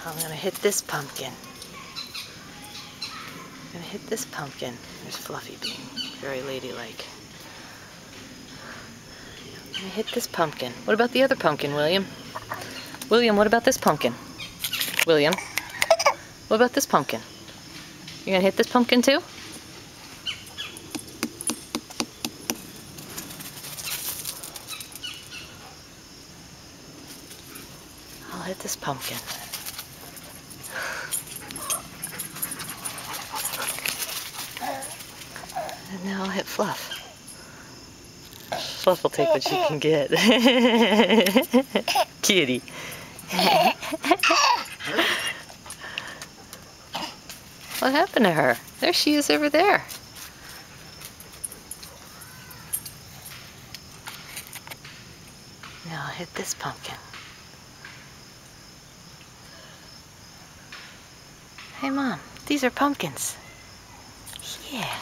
I'm gonna hit this pumpkin. I'm gonna hit this pumpkin. There's Fluffy being very ladylike. I'm gonna hit this pumpkin. What about the other pumpkin, William? William, what about this pumpkin? William, what about this pumpkin? You're gonna hit this pumpkin too? I'll hit this pumpkin. And now I'll hit Fluff. Fluff will take what she can get. Kitty. What happened to her? There she is over there. Now I'll hit this pumpkin. Hey Mom, these are pumpkins. Yeah.